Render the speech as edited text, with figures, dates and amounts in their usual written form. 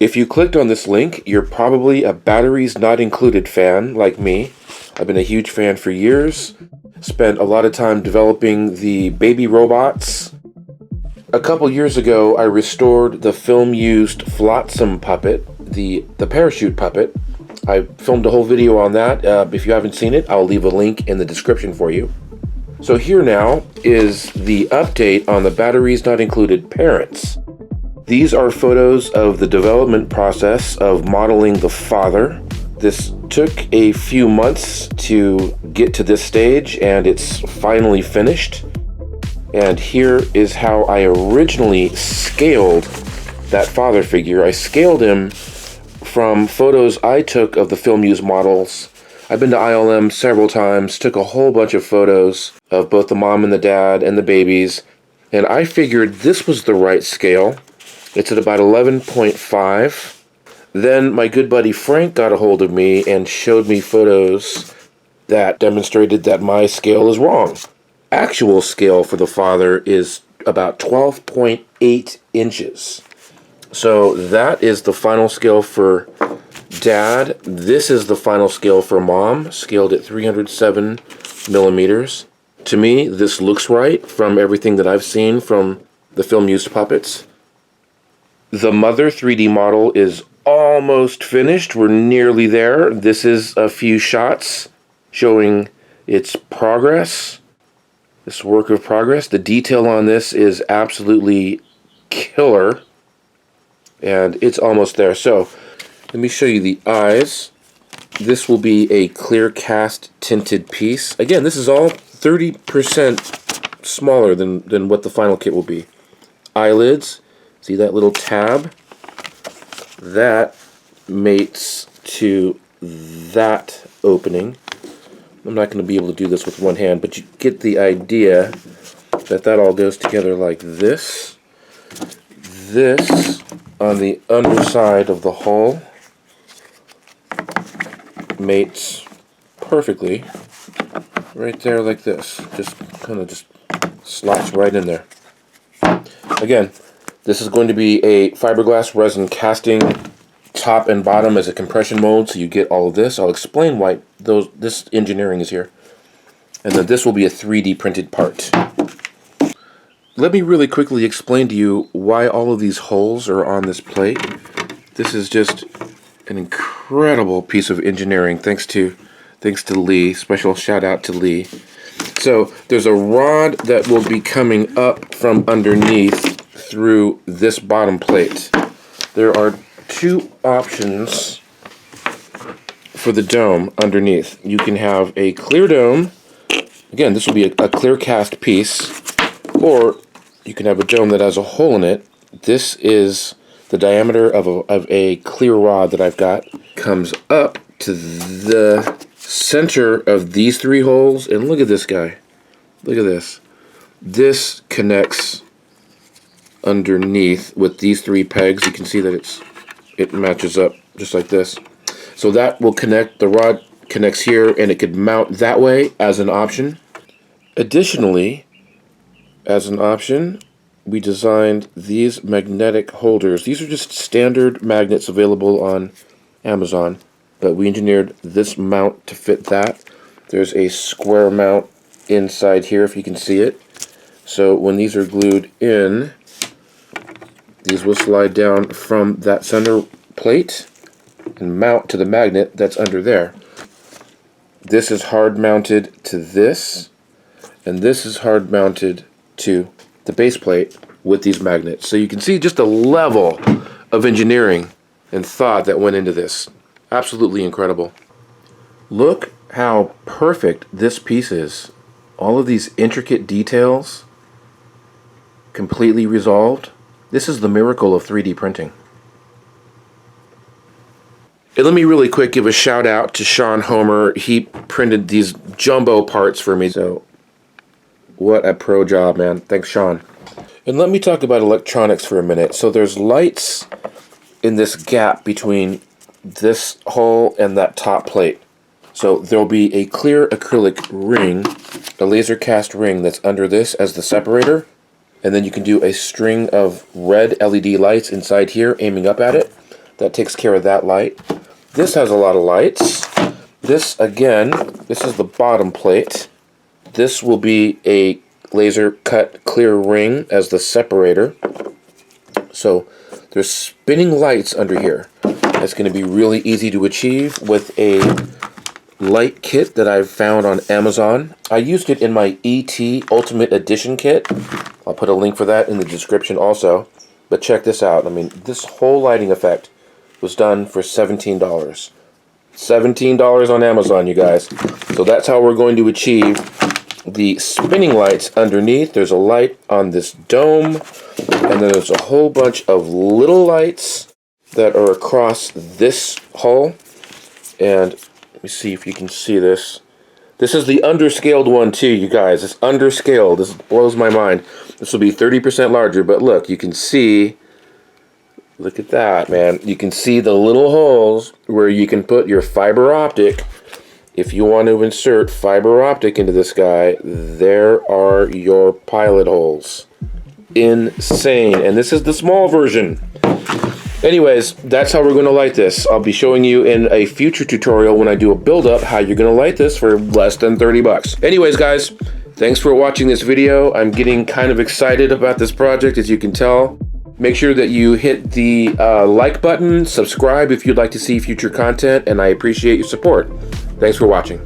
If you clicked on this link, you're probably a batteries not included fan like me. I've been a huge fan for years. Spent a lot of time developing the baby robots. A couple years ago, I restored the film-used Flotsam puppet, the parachute puppet. I filmed a whole video on that. If you haven't seen it, I'll leave a link in the description for you. So here now is the update on the batteries not included parents. These are photos of the development process of modeling the father. This took a few months to get to this stage, and it's finally finished. And here is how I originally scaled that father figure. I scaled him from photos I took of the film-used models. I've been to ILM several times, took a whole bunch of photos of both the mom and the dad and the babies, and I figured this was the right scale. It's at about 11.5. Then my good buddy Frank got a hold of me and showed me photos that demonstrated that my scale is wrong. Actual scale for the father is about 12.8 inches. So that is the final scale for dad. This is the final scale for mom, scaled at 307 millimeters. To me, this looks right from everything that I've seen from the film-used puppets. The mother 3D model is almost finished. We're nearly there. This is a few shots showing its progress, this work of progress. The detail on this is absolutely killer, and it's almost there. So let me show you the eyes. This will be a clear cast tinted piece. Again, this is all 30% smaller than what the final kit will be. Eyelids, see that little tab? That mates to that opening. I'm not going to be able to do this with one hand, but you get the idea that that all goes together like this. This on the underside of the hull mates perfectly right there like this. Just kind of just slots right in there. Again, this is going to be a fiberglass resin casting, top and bottom as a compression mold, so you get all of this. I'll explain why this engineering is here. And then this will be a 3D printed part. Let me really quickly explain to you why all of these holes are on this plate. This is just an incredible piece of engineering, thanks to Lee. Special shout out to Lee. So there's a rod that will be coming up from underneath through this bottom plate. There are two options for the dome underneath. You can have a clear dome. Again, this will be a clear cast piece, or you can have a dome that has a hole in it. This is the diameter of a clear rod that I've got. Comes up to the center of these three holes, and look at this guy. Look at this. This connects underneath with these three pegs. You can see that it matches up just like this. So that will connect, the rod connects here, and it could mount that way as an option. Additionally, as an option, we designed these magnetic holders. These are just standard magnets available on Amazon, but we engineered this mount to fit that. There's a square mount inside here, if you can see it. So when these are glued in, these will slide down from that center plate and mount to the magnet that's under there. This is hard mounted to this, and this is hard mounted to the base plate with these magnets. So you can see just the level of engineering and thought that went into this. Absolutely incredible. Look how perfect this piece is. All of these intricate details completely resolved. This is the miracle of 3D printing. And let me really quick give a shout out to Sean Homer. He printed these jumbo parts for me. So what a pro job, man. Thanks, Sean. And let me talk about electronics for a minute. So there's lights in this gap between this hole and that top plate. So there'll be a clear acrylic ring, a laser cast ring that's under this as the separator. And then you can do a string of red LED lights inside here aiming up at it. That takes care of that light. This has a lot of lights. This, again, this is the bottom plate. This will be a laser cut clear ring as the separator. So there's spinning lights under here. That's going to be really easy to achieve with a light kit that I've found on Amazon. I used it in my ET Ultimate Edition kit. I'll put a link for that in the description also. But check this out. I mean, this whole lighting effect was done for $17. $17 on Amazon, you guys. So that's how we're going to achieve the spinning lights underneath. There's a light on this dome, and then there's a whole bunch of little lights that are across this hull. And let me see if you can see this. This is the underscaled one too, you guys. It's underscaled. This blows my mind. This will be 30% larger, but look, you can see, look at that, man. You can see the little holes where you can put your fiber optic. If you want to insert fiber optic into this guy, there are your pilot holes. Insane. And this is the small version. Anyways, that's how we're going to light this. I'll be showing you in a future tutorial when I do a build-up how you're going to light this for less than 30 bucks. Anyways, guys, thanks for watching this video. I'm getting kind of excited about this project, as you can tell. Make sure that you hit the like button, subscribe if you'd like to see future content, and I appreciate your support. Thanks for watching.